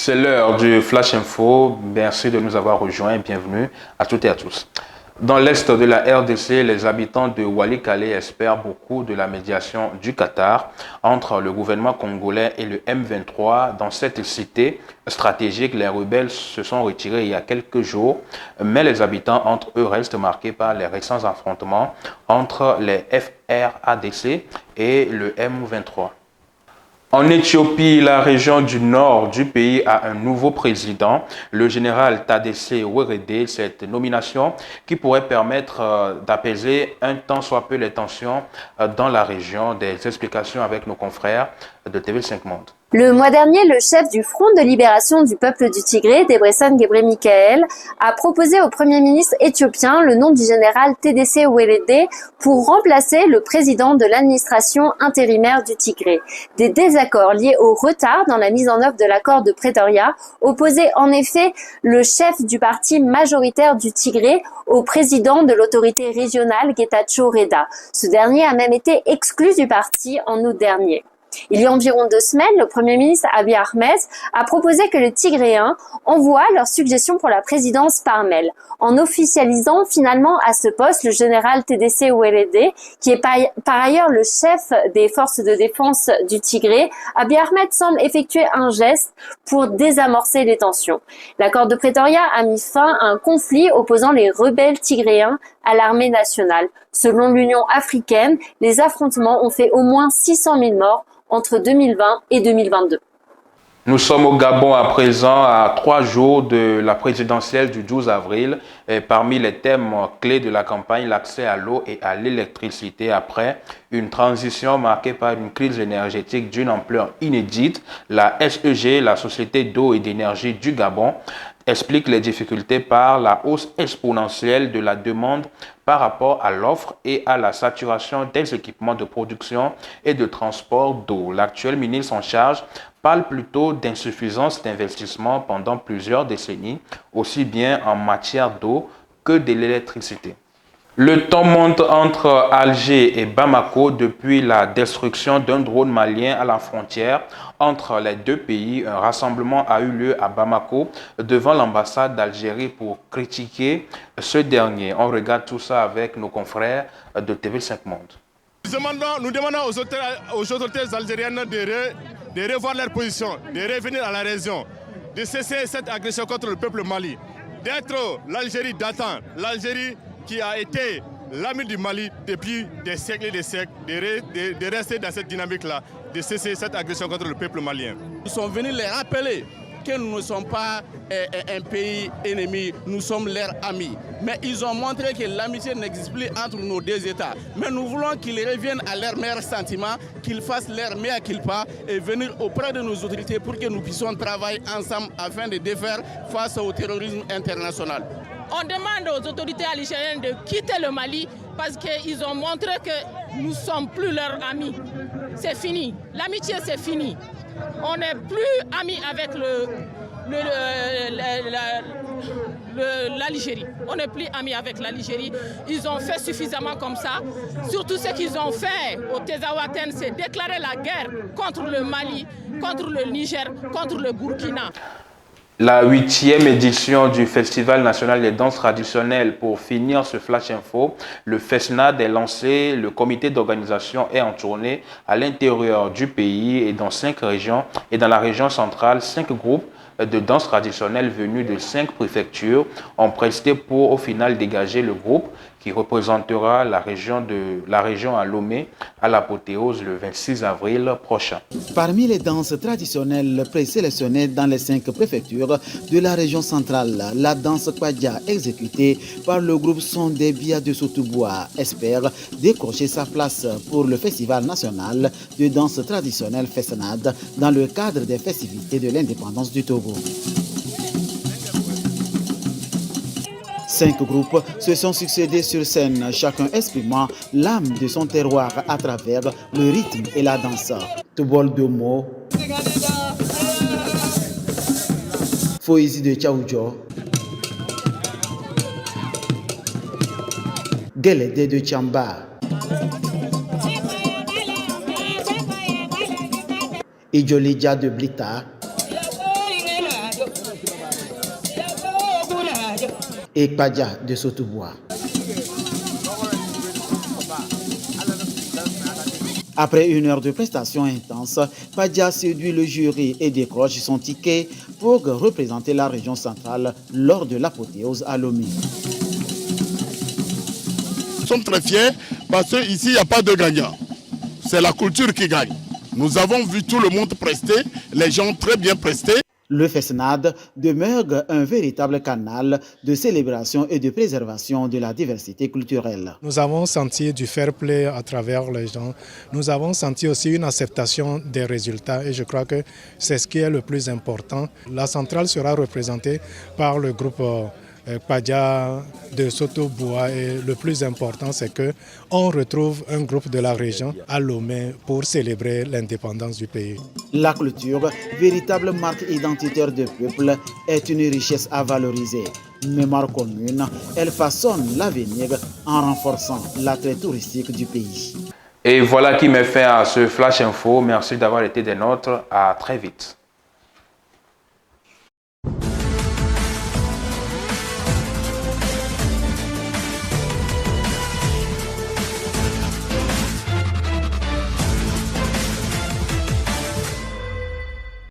C'est l'heure du Flash Info. Merci de nous avoir rejoints et bienvenue à toutes et à tous. Dans l'est de la RDC, les habitants de Walikale espèrent beaucoup de la médiation du Qatar entre le gouvernement congolais et le M23. Dans cette cité stratégique, les rebelles se sont retirés il y a quelques jours, mais les habitants entre eux restent marqués par les récents affrontements entre les FRADC et le M23. En Éthiopie, la région du nord du pays a un nouveau président, le général Tadesse Werede. Cette nomination qui pourrait permettre d'apaiser un tant soit peu les tensions dans la région. Des explications avec nos confrères de TV5 Monde. Le mois dernier, le chef du Front de libération du peuple du Tigré, Debretsion Gebremichael, a proposé au Premier ministre éthiopien le nom du général Tadesse Werede pour remplacer le président de l'administration intérimaire du Tigré. Des désaccords liés au retard dans la mise en œuvre de l'accord de Pretoria opposaient en effet le chef du parti majoritaire du Tigré au président de l'autorité régionale Getachew Reda. Ce dernier a même été exclu du parti en août dernier. Il y a environ 2 semaines, le Premier ministre Abiy Ahmed a proposé que les Tigréens envoient leurs suggestions pour la présidence par mail. En officialisant finalement à ce poste le général Tadesse Werede, qui est par ailleurs le chef des forces de défense du Tigré, Abiy Ahmed semble effectuer un geste pour désamorcer les tensions. L'accord de Pretoria a mis fin à un conflit opposant les rebelles tigréens à l'armée nationale. Selon l'Union africaine, les affrontements ont fait au moins 600 000 morts entre 2020 et 2022. Nous sommes au Gabon à présent, à 3 jours de la présidentielle du 12 avril. Et parmi les thèmes clés de la campagne, l'accès à l'eau et à l'électricité après une transition marquée par une crise énergétique d'une ampleur inédite. La SEG, la Société d'eau et d'énergie du Gabon, explique les difficultés par la hausse exponentielle de la demande par rapport à l'offre et à la saturation des équipements de production et de transport d'eau. L'actuel ministre en charge parle plutôt d'insuffisance d'investissement pendant plusieurs décennies, aussi bien en matière d'eau que de l'électricité. Le temps monte entre Alger et Bamako depuis la destruction d'un drone malien à la frontière entre les deux pays. Un rassemblement a eu lieu à Bamako devant l'ambassade d'Algérie pour critiquer ce dernier. On regarde tout ça avec nos confrères de TV5 Monde. Nous demandons aux autorités algériennes de revoir leur position, de revenir à la région, de cesser cette agression contre le peuple mali, d'être l'Algérie d'antan, l'Algérie qui a été l'ami du Mali depuis des siècles et des siècles, de rester dans cette dynamique-là, de cesser cette agression contre le peuple malien. Nous sommes venus les rappeler que nous ne sommes pas un pays ennemi, nous sommes leurs amis. Mais ils ont montré que l'amitié n'existe plus entre nos deux États. Mais nous voulons qu'ils reviennent à leurs meilleurs sentiments, qu'ils fassent leur mea culpa et venir auprès de nos autorités pour que nous puissions travailler ensemble afin de défaire face au terrorisme international. On demande aux autorités algériennes de quitter le Mali parce qu'ils ont montré que nous ne sommes plus leurs amis. C'est fini. L'amitié, c'est fini. On n'est plus amis avec l'Algérie. On n'est plus amis avec l'Algérie. Ils ont fait suffisamment comme ça. Surtout ce qu'ils ont fait au Tezawaten, c'est déclarer la guerre contre le Mali, contre le Niger, contre le Burkina. La 8e édition du Festival national des danses traditionnelles. Pour finir ce Flash Info, le FESNAD est lancé, le comité d'organisation est en tournée à l'intérieur du pays et dans 5 régions. Et dans la région centrale, 5 groupes de danse traditionnelle venus de 5 préfectures ont presté pour au final dégager le groupe qui représentera la région à Lomé à l'apothéose le 26 avril prochain. Parmi les danses traditionnelles présélectionnées dans les 5 préfectures de la région centrale, la danse Kwadja exécutée par le groupe Sondé Bia de Sotouboua espère décrocher sa place pour le Festival national de danse traditionnelle FESNAD dans le cadre des festivités de l'indépendance du Togo. 5 groupes se sont succédés sur scène, chacun exprimant l'âme de son terroir à travers le rythme et la danse. Tobol Domo, Foizi de Tchaoudjo, Gelede de Tchamba, Idjolidja de Blita, et Kpadja de Sotoboa. Après une heure de prestation intense, Kpadja séduit le jury et décroche son ticket pour représenter la région centrale lors de l'apothéose à Lomé. Nous sommes très fiers parce qu'ici, il n'y a pas de gagnant. C'est la culture qui gagne. Nous avons vu tout le monde prester, les gens très bien prestés. Le FESNAD demeure un véritable canal de célébration et de préservation de la diversité culturelle. Nous avons senti du fair play à travers les gens. Nous avons senti aussi une acceptation des résultats et je crois que c'est ce qui est le plus important. La centrale sera représentée par le groupe Kpadja de Sotoboa et le plus important c'est qu'on retrouve un groupe de la région à Lomé pour célébrer l'indépendance du pays. La culture, véritable marque identitaire du peuple, est une richesse à valoriser. Mémoire commune, elle façonne l'avenir en renforçant l'attrait touristique du pays. Et voilà qui met fin à ce Flash Info. Merci d'avoir été des nôtres. À très vite.